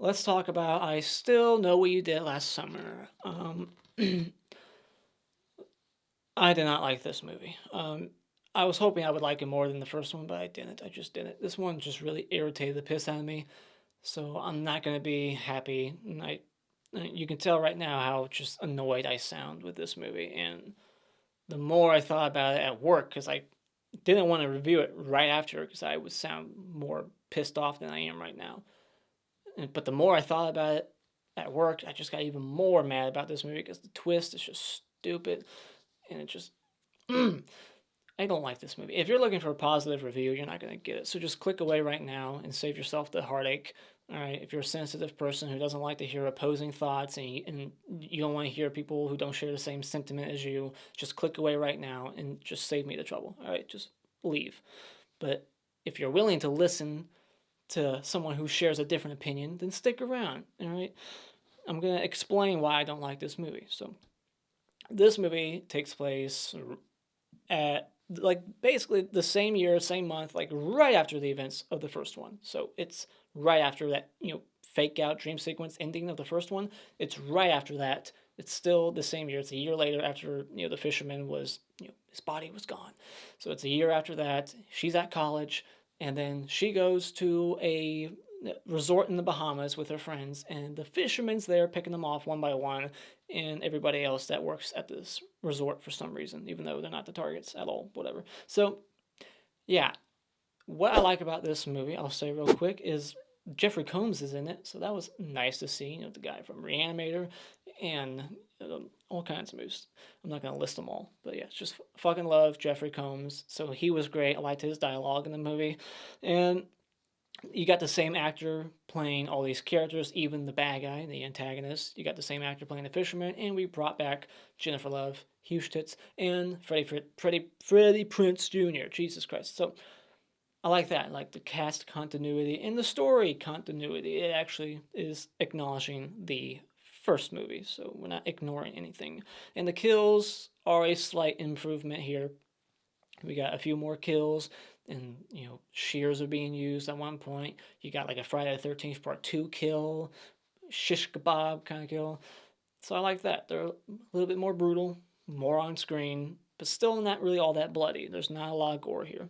let's talk about I Still Know What You Did Last Summer. I did not like this movie. I was hoping I would like it more than the first one, but I didn't. I just didn't. This one just really irritated the piss out of me. So I'm not gonna be happy. And you can tell right now how just annoyed I sound with this movie. And the more I thought about it at work, because I didn't want to review it right after, because I would sound more pissed off than I am right now. But the more I thought about it at work, I just got even more mad about this movie because the twist is just stupid, and it just I don't like this movie. If you're looking for a positive review, you're not gonna get it. So just click away right now and save yourself the heartache. All right. If you're a sensitive person who doesn't like to hear opposing thoughts and you don't want to hear people who don't share the same sentiment as you, just click away right now and just save me the trouble. All right. Just leave. But if you're willing to listen to someone who shares a different opinion, then stick around. All right. I'm going to explain why I don't like this movie. So, this movie takes place at like basically the same year, same month, like right after the events of the first one. So it's right after that, fake out dream sequence ending of the first one. It's right after that. It's still the same year. It's a year later after, the fisherman was, his body was gone. So it's a year after that. She's at college, and then she goes to a resort in the Bahamas with her friends, and the fisherman's there picking them off one by one, and everybody else that works at this resort for some reason, even though they're not the targets at all, whatever. So, yeah, what I like about this movie, I'll say real quick, is Jeffrey Combs is in it, so that was nice to see. The guy from Reanimator and all kinds of movies. I'm not gonna list them all, but yeah, just fucking love Jeffrey Combs. So he was great. I liked his dialogue in the movie, and you got the same actor playing all these characters, even the bad guy, the antagonist. You got the same actor playing the fisherman, and we brought back Jennifer Love, huge tits, and Freddie Prinz Jr. Jesus Christ. So I like that. I like the cast continuity and the story continuity. It actually is acknowledging the first movie, so we're not ignoring anything. And the kills are a slight improvement here. We got a few more kills, and shears are being used at one point. You got like a Friday the 13th Part 2 kill, shish kebab kind of kill. So I like that. They're a little bit more brutal, more on screen, but still not really all that bloody. There's not a lot of gore here.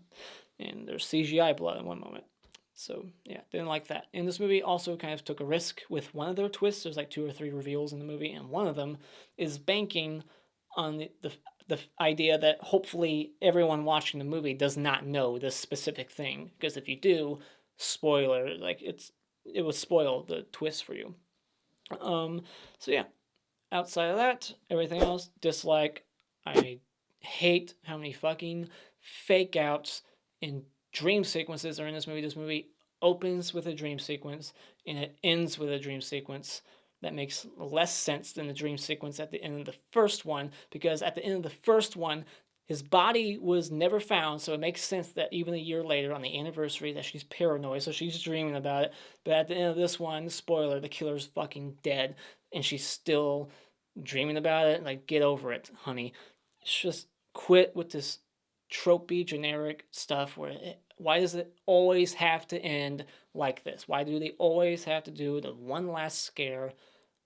And there's CGI blood in one moment. So yeah, didn't like that. And this movie also kind of took a risk with one of their twists. There's like 2 or 3 reveals in the movie, and one of them is banking on the idea that hopefully everyone watching the movie does not know this specific thing, because if you do, spoiler, like it would spoil the twist for you. So yeah, outside of that, everything else dislike. I hate how many fucking fake outs and dream sequences are in this movie. This movie opens with a dream sequence and it ends with a dream sequence that makes less sense than the dream sequence at the end of the first one, because at the end of the first one, his body was never found, so it makes sense that even a year later, on the anniversary, that she's paranoid, so she's dreaming about it. But at the end of this one, spoiler, the killer's fucking dead, and she's still dreaming about it. Like, get over it, honey. It's just quit with this tropey, generic stuff why does it always have to end like this? Why do they always have to do the one last scare?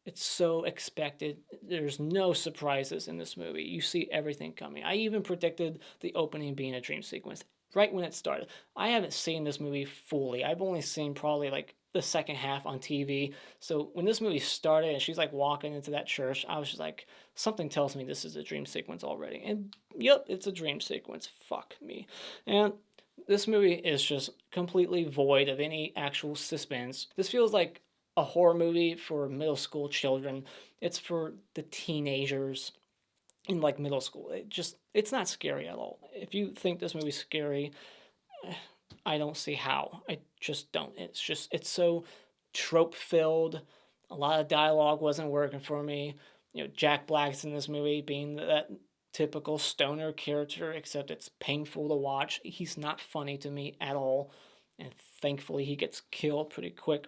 It's so expected. There's no surprises in this movie. You see everything coming. I even predicted the opening being a dream sequence right when it started. I haven't seen this movie fully. I've only seen probably like the second half on TV. So when this movie started and she's like walking into that church, I was just like, something tells me this is a dream sequence already. And yep, it's a dream sequence. Fuck me. And this movie is just completely void of any actual suspense. This feels like a horror movie for middle school children. It's for the teenagers in like middle school. It's not scary at all. If you think this movie's scary, I don't see how. I just don't. It's so trope filled. A lot of dialogue wasn't working for me. Jack Black's in this movie being that typical stoner character, except it's painful to watch. He's not funny to me at all, and thankfully he gets killed pretty quick.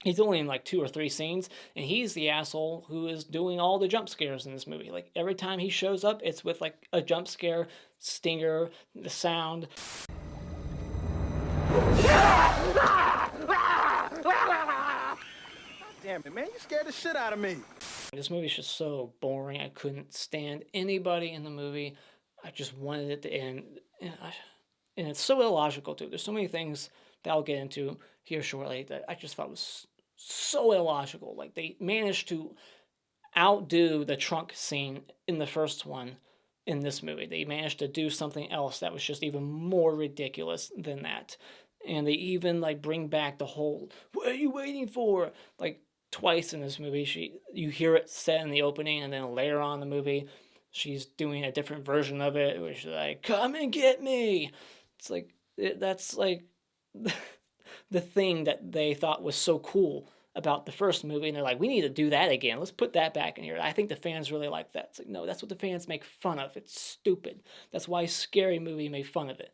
He's only in like 2 or 3 scenes, and he's the asshole who is doing all the jump scares in this movie. Like every time he shows up, it's with like a jump scare, stinger, the sound. Damn it, man, you scared the shit out of me. This movie's just so boring. I couldn't stand anybody in the movie. I just wanted it to end. And it's so illogical, too. There's so many things that I'll get into here shortly that I just thought was so illogical. Like, they managed to outdo the trunk scene in the first one in this movie. They managed to do something else that was just even more ridiculous than that. And they even like bring back the whole "what are you waiting for?" like twice in this movie. You hear it said in the opening, and then later on in the movie, she's doing a different version of it, which is like "come and get me." It's like that's like the thing that they thought was so cool about the first movie, and they're like, we need to do that again. Let's put that back in here. I think the fans really like that. It's like, no, that's what the fans make fun of. It's stupid. That's why Scary Movie made fun of it.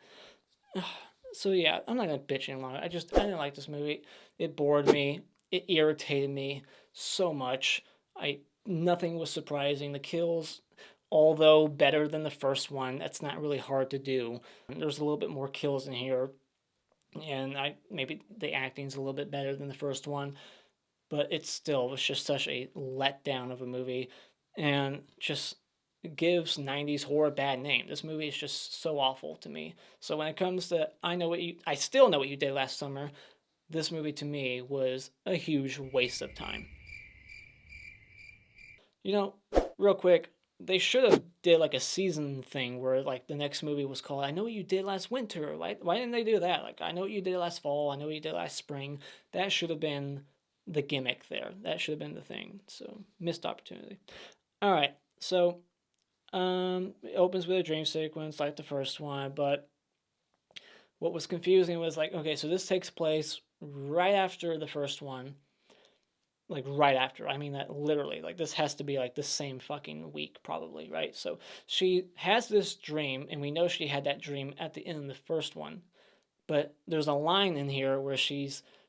So yeah, I'm not gonna bitch any longer. I didn't like this movie. It bored me. It irritated me so much. Nothing was surprising. The kills, although better than the first one, that's not really hard to do. There's a little bit more kills in here, and maybe the acting's a little bit better than the first one, but it still was just such a letdown of a movie, and just gives 90s horror a bad name. This movie is just so awful to me. So when it comes to I still know what you did last summer, this movie to me was a huge waste of time. You know, real quick, they should have did like a season thing where like the next movie was called I Know What You Did Last Winter. Why didn't they do that? Like I Know What You Did Last Fall, I Know What You Did Last Spring. That should have been the gimmick there. That should have been the thing. So missed opportunity. All right. So it opens with a dream sequence like the first one, but what was confusing was like, okay, so this takes place right after the first one. Like right after. I mean that literally. Like this has to be like the same fucking week probably, right? So she has this dream, and we know she had that dream at the end of the first one. But there's a line in here where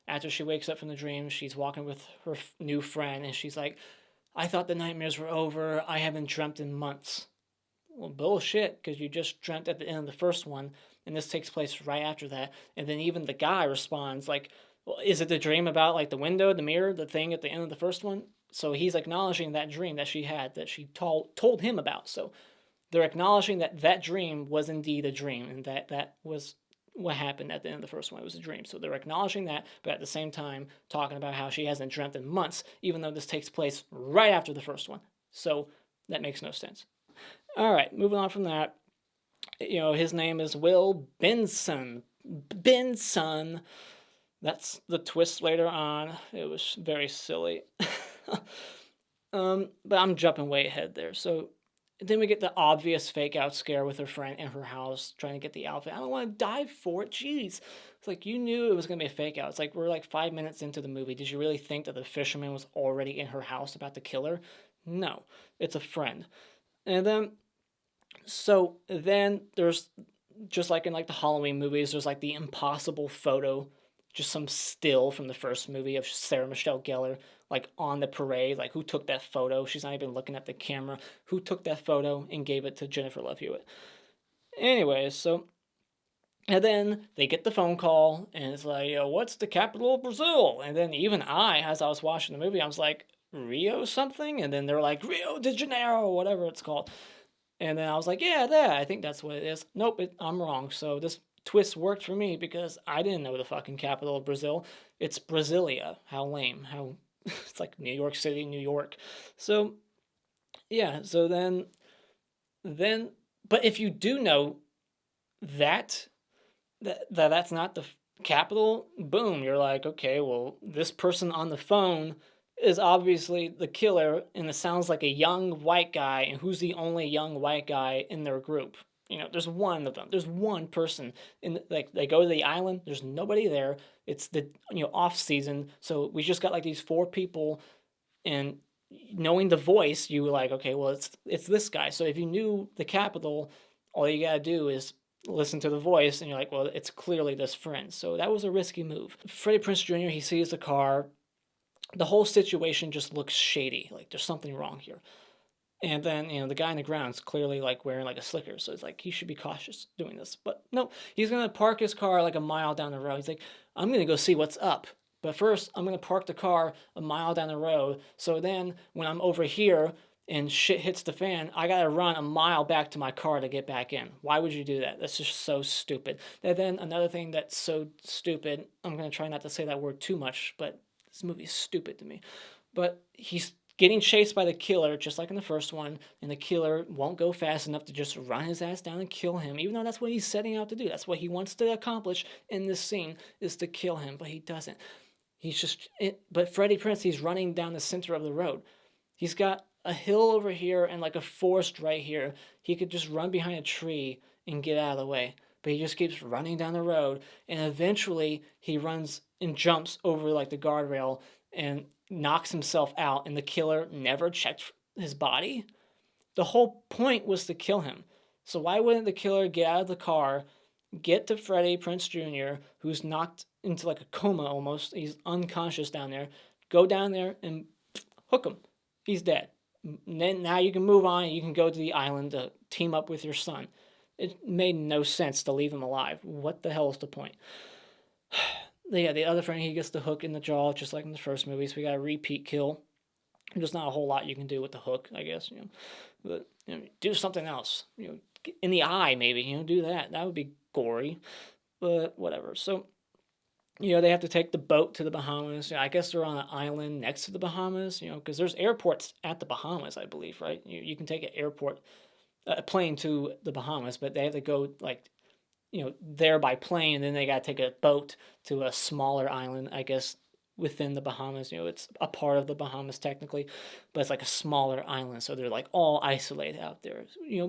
after she wakes up from the dream, she's walking with her new friend, and she's like, I thought the nightmares were over. I haven't dreamt in months. Well, bullshit, because you just dreamt at the end of the first one, and this takes place right after that. And then even the guy responds like, well, is it the dream about like the window, the mirror, the thing at the end of the first one? So he's acknowledging that dream that she had, that she told him about. So they're acknowledging that that dream was indeed a dream, and that was what happened at the end of the first one. It was a dream. So they're acknowledging that, but at the same time talking about how she hasn't dreamt in months, even though this takes place right after the first one. So that makes no sense. All right, moving on from that. His name is Will Benson. Benson. That's the twist later on. It was very silly. But I'm jumping way ahead there. So then we get the obvious fake out scare with her friend in her house trying to get the outfit. I don't want to dive for it. Jeez. It's like you knew it was going to be a fake out. It's like we're like 5 minutes into the movie. Did you really think that the fisherman was already in her house about to kill her? No. It's a friend. And then there's, just like in like the Halloween movies, there's like the impossible photo, just some still from the first movie of Sarah Michelle Gellar like on the parade. Like who took that photo? She's not even looking at the camera. Who took that photo and gave it to Jennifer Love Hewitt? Anyways, and then they get the phone call, and it's like, what's the capital of Brazil? And then even as I was watching the movie, I was like, Rio something? And then they're like, Rio de Janeiro, whatever it's called. And then I was like, yeah, I think that's what it is. Nope, I'm wrong. So this twist worked for me because I didn't know the fucking capital of Brazil. It's Brasilia. How lame. How it's like New York City, New York. So yeah, so then but if you do know that that's not the capital, boom, you're like, okay, well, this person on the phone is obviously the killer, and it sounds like a young white guy, and who's the only young white guy in their group? There's one of them. There's one person like they go to the island. There's nobody there. It's the off season, so we just got like these four people, and knowing the voice, you were like, okay, well, it's this guy. So if you knew the capital, all you gotta do is listen to the voice, and you're like, well, it's clearly this friend. So that was a risky move. Freddie Prinze Jr., he sees the car. The whole situation just looks shady. Like there's something wrong here. And then, the guy in the ground's clearly like wearing like a slicker. So it's like he should be cautious doing this. But no, he's going to park his car like a mile down the road. He's like, I'm going to go see what's up. But first, I'm going to park the car a mile down the road. So then when I'm over here and shit hits the fan, I got to run a mile back to my car to get back in. Why would you do that? That's just so stupid. And then another thing that's so stupid, I'm going to try not to say that word too much, but this movie is stupid to me. But he's getting chased by the killer, just like in the first one, and the killer won't go fast enough to just run his ass down and kill him, even though that's what he's setting out to do. That's what he wants to accomplish in this scene, is to kill him, but he doesn't. But Freddie Prinz, he's running down the center of the road. He's got a hill over here and like a forest right here. He could just run behind a tree and get out of the way. But he just keeps running down the road, and eventually he runs and jumps over like the guardrail and knocks himself out, and the killer never checked his body. The whole point was to kill him. So why wouldn't the killer get out of the car, get to Freddie Prinze Jr., who's knocked into like a coma almost, he's unconscious down there, go down there and hook him. He's dead. And then now you can move on and you can go to the island to team up with your son. It made no sense to leave him alive. What the hell is the point? Yeah, the other friend, he gets the hook in the jaw, just like in the first movie, so we got a repeat kill. There's not a whole lot you can do with the hook, I guess, But, do something else. In the eye, maybe, do that. That would be gory. But whatever. So, they have to take the boat to the Bahamas. I guess they're on an island next to the Bahamas, because there's airports at the Bahamas, I believe, right? You can take a plane to the Bahamas, but they have to go, like, there by plane, and then they got to take a boat to a smaller island, I guess, within the Bahamas. It's a part of the Bahamas technically, but it's like a smaller island, so they're like all isolated out there,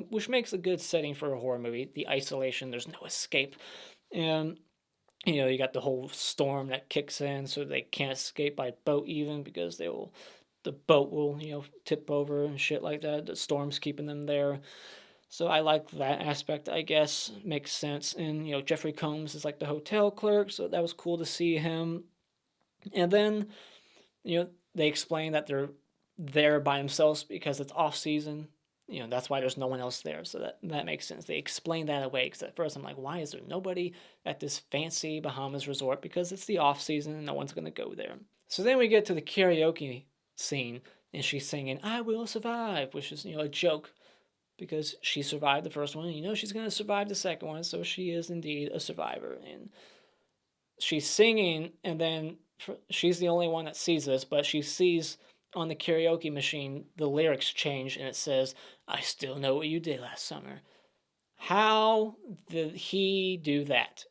which makes a good setting for a horror movie. The isolation, there's no escape. And you got the whole storm that kicks in, so they can't escape by boat even, because the boat will tip over and shit like that. The storm's keeping them there. So I like that aspect, I guess. Makes sense. And, Jeffrey Combs is like the hotel clerk, so that was cool to see him. And then, they explain that they're there by themselves because it's off season. That's why there's no one else there. So that makes sense. They explain that away, because at first I'm like, why is there nobody at this fancy Bahamas resort? Because it's the off season and no one's going to go there. So then we get to the karaoke scene, and she's singing, "I Will Survive," which is, a joke, because she survived the first one. She's going to survive the second one, so she is indeed a survivor. And she's singing, and then she's the only one that sees this, but she sees on the karaoke machine the lyrics change, and it says, "I still know what you did last summer." How did he do that?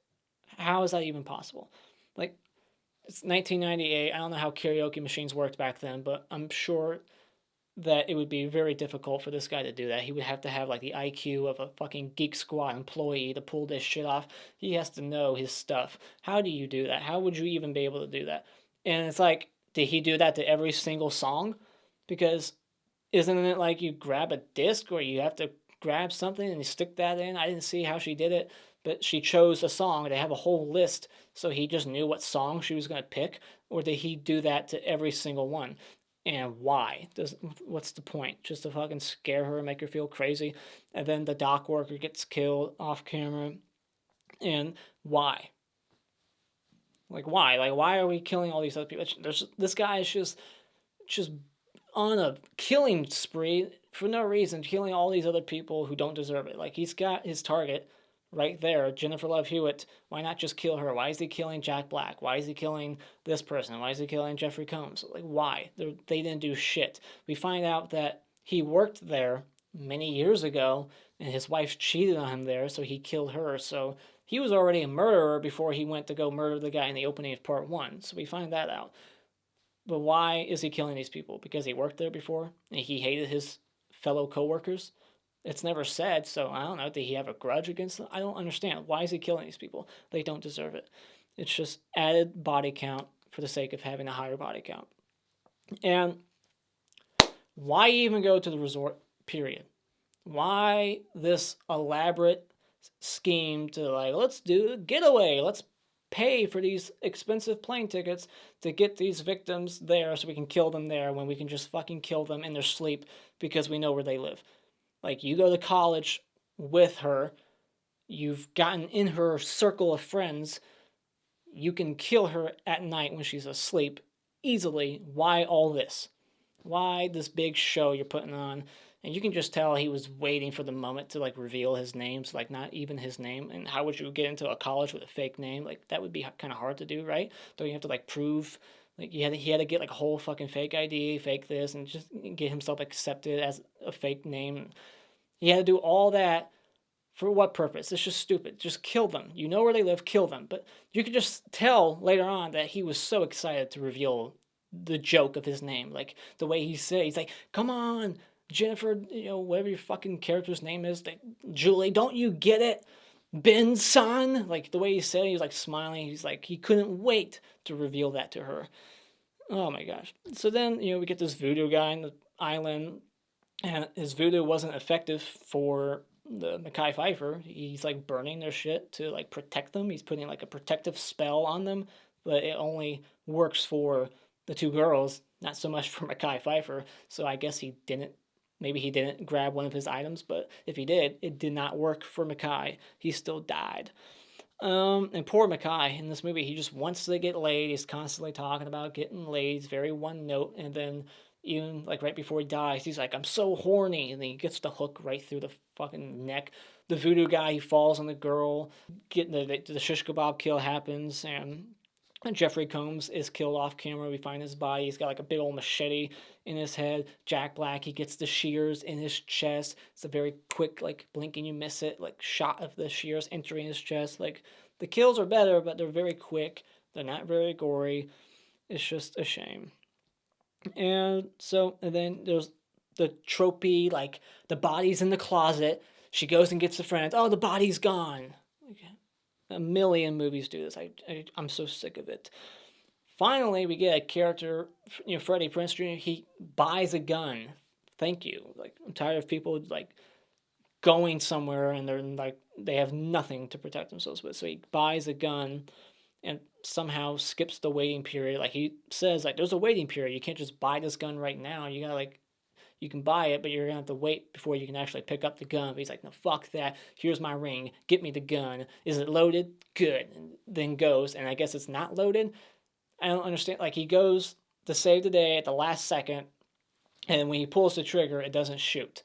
How is that even possible? Like, it's 1998. I don't know how karaoke machines worked back then, but I'm sure that it would be very difficult for this guy to do that. He would have to have like the IQ of a fucking Geek Squad employee to pull this shit off. He has to know his stuff. How do you do that? How would you even be able to do that? And it's like, did he do that to every single song? Because isn't it like you grab a disc, or you have to grab something and you stick that in? I didn't see how she did it, but she chose a song. They have a whole list, so he just knew what song she was going to pick. Or did he do that to every single one? And why? What's the point? Just to fucking scare her and make her feel crazy? And then the dock worker gets killed off camera. And why? Like, why? Like, why are we killing all these other people? This guy is just on a killing spree for no reason, killing all these other people who don't deserve it. Like, he's got his target right there, Jennifer Love Hewitt. Why not just kill her? Why is he killing Jack Black? Why is he killing this person? Why is he killing Jeffrey Combs? Like, why? They didn't do shit. We find out that he worked there many years ago, and his wife cheated on him there, so he killed her. So he was already a murderer before he went to go murder the guy in the opening of part 1. So we find that out. But why is he killing these people? Because he worked there before and he hated his fellow coworkers? It's never said, so I don't know. Did he have a grudge against them? I don't understand. Why is he killing these people? They don't deserve it. It's just added body count for the sake of having a higher body count. And why even go to the resort, period? Why this elaborate scheme to, like, let's do a getaway. Let's pay for these expensive plane tickets to get these victims there so we can kill them there, when we can just fucking kill them in their sleep because we know where they live. Like, you go to college with her, you've gotten in her circle of friends, You can kill her at night when she's asleep easily. Why all this? Why this big show you're putting on? And you can just tell he was waiting for the moment to like reveal his name. So like not even his name. And how would you get into a college with a fake name? Like that would be kind of hard to do, right? Don't you have to like prove like he had to get like a whole fucking fake ID, fake this, and just get himself accepted as a fake name. He had to do all that for what purpose? It's just stupid. Just kill them. You know where they live, kill them. But you could just tell later on that he was so excited to reveal the joke of his name. Like the way he said, he's like, "Come on, Jennifer, whatever your fucking character's name is, like, Julie, don't you get it? Ben's son?" Like the way he said it, he was like smiling. He's like, he couldn't wait to reveal that to her. Oh my gosh. So then, we get this voodoo guy on the island, and his voodoo wasn't effective for the Mekhi Phifer. He's like burning their shit to like protect them. He's putting like a protective spell on them, but it only works for the two girls, not so much for Mekhi Phifer. So I guess maybe he didn't grab one of his items, but if he did, it did not work for Mekhi. He still died. And poor Mekhi in this movie, he just wants to get laid. He's constantly talking about getting laid. He's very one note, and then even like right before he dies, he's like, "I'm so horny," and then he gets the hook right through the fucking neck. The voodoo guy, he falls on the girl. Getting the shish kebab kill happens, and Jeffrey Combs is killed off camera. We find his body. He's got like a big old machete in his head. Jack Black, he gets the shears in his chest. It's a very quick, like, blink and you miss it, like, shot of the shears entering his chest. Like, the kills are better, but they're very quick. They're not very gory. It's just a shame. And then there's the tropey, like, the body's in the closet. She goes and gets the friends. Oh, the body's gone. A million movies do this. I'm so sick of it. Finally, we get a character, Freddie Prinz Jr. He buys a gun. Thank you. Like, I'm tired of people like going somewhere and they're like they have nothing to protect themselves with. So he buys a gun and somehow skips the waiting period. Like he says, like, there's a waiting period. You can't just buy this gun right now. You gotta like you can buy it, but you're gonna have to wait before you can actually pick up the gun. But he's like, "No, fuck that. Here's my ring. Get me the gun. Is it loaded? Good." And then goes, and I guess it's not loaded. I don't understand. Like he goes to save the day at the last second, and when he pulls the trigger, it doesn't shoot.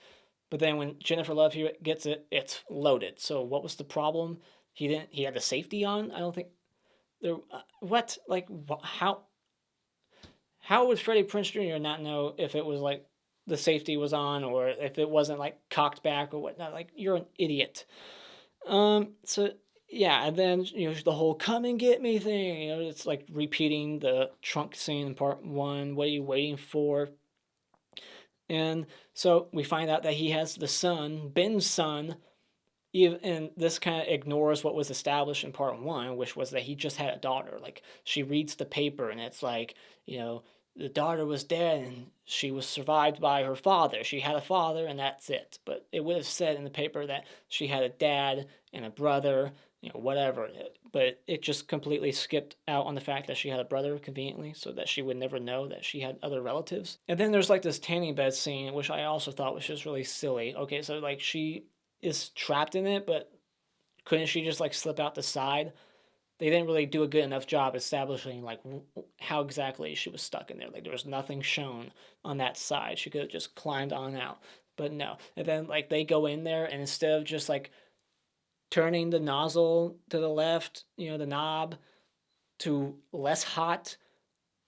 But then when Jennifer Love Hewitt gets it, it's loaded. So what was the problem? He didn't. He had the safety on. I don't think there. What? Like how? How would Freddie Prinze Jr. not know if it was like the safety was on or if it wasn't like cocked back or whatnot? Like you're an idiot. So yeah, and then the whole "come and get me" thing. It's like repeating the trunk scene in part one. What are you waiting for? And so we find out that he has the son, Ben's son, and this kind of ignores what was established in part one, which was that he just had a daughter. Like she reads the paper and it's like, the daughter was dead and she was survived by her father. She had a father and that's it. But it would have said in the paper that she had a dad and a brother, whatever. But it just completely skipped out on the fact that she had a brother conveniently so that she would never know that she had other relatives. And then there's like this tanning bed scene, which I also thought was just really silly. Okay, so like she is trapped in it, but couldn't she just like slip out the side? They didn't really do a good enough job establishing like how exactly she was stuck in there. Like there was nothing shown on that side. She could have just climbed on out, but no. And then like they go in there and instead of just like turning the nozzle to the left, the knob to less hot,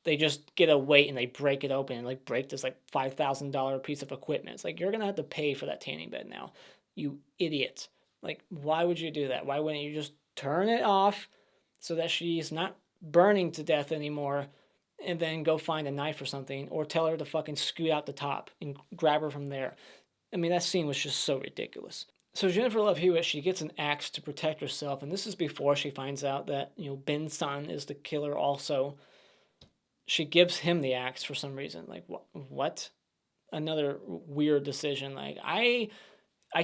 they just get a weight and they break it open and like break this like $5,000 piece of equipment. It's like you're gonna have to pay for that tanning bed now, you idiot. Like why would you do that? Why wouldn't you just turn it off so that she's not burning to death anymore and then go find a knife or something or tell her to fucking scoot out the top and grab her from there? I mean, that scene was just so ridiculous. So Jennifer Love Hewitt, she gets an axe to protect herself, and this is before she finds out that, Ben's son is the killer also. She gives him the axe for some reason. Like, what? Another weird decision. Like, I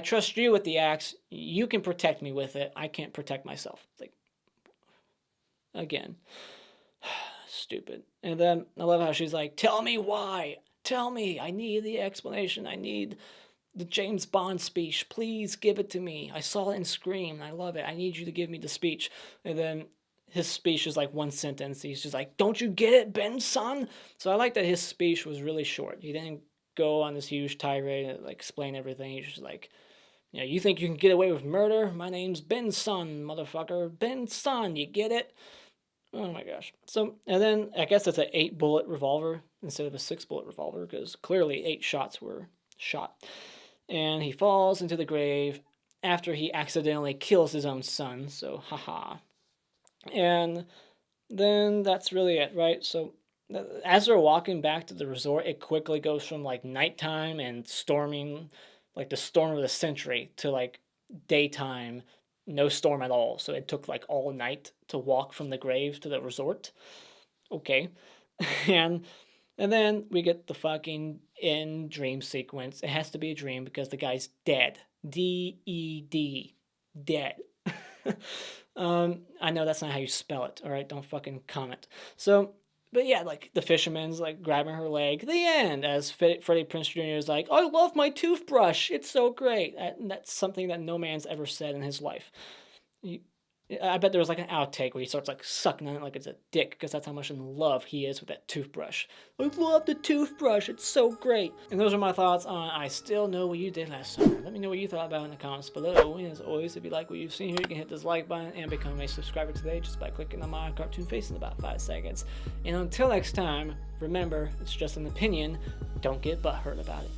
trust you with the axe. You can protect me with it. I can't protect myself. Like, again, stupid. And then I love how she's like, "Tell me why. Tell me. I need the explanation. I need the James Bond speech. Please give it to me. I saw it in Scream. I love it. I need you to give me the speech." And then his speech is like one sentence. He's just like, "Don't you get it, Ben, son?" So I like that his speech was really short. He didn't go on this huge tirade and like explain everything. He's just like, you think you can get away with murder? My name's Ben Son, motherfucker. Ben Son, you get it? Oh my gosh. So, and then I guess it's an 8-bullet revolver instead of a 6-bullet revolver because clearly 8 shots were shot. And he falls into the grave after he accidentally kills his own son. So, haha. And then that's really it, right? So, as they're walking back to the resort, it quickly goes from like nighttime and storming, like the storm of the century, to like daytime, no storm at all. So it took like all night to walk from the grave to the resort. Okay. and and then we get the fucking end dream sequence. It has to be a dream because the guy's dead. D-E-D. Dead. I know that's not how you spell it, alright? Don't fucking comment. So, but yeah, like the fisherman's like grabbing her leg. The end, as Freddie Prinze Jr. is like, "I love my toothbrush. It's so great." That's something that no man's ever said in his life. I bet there was like an outtake where he starts like sucking on it like it's a dick because that's how much in love he is with that toothbrush. "I love the toothbrush. It's so great." And those are my thoughts on I Still Know What You Did Last Summer. Let me know what you thought about it in the comments below. And as always, if you like what you've seen here, you can hit this like button and become a subscriber today just by clicking on my cartoon face in about 5 seconds. And until next time, remember, it's just an opinion. Don't get butthurt about it.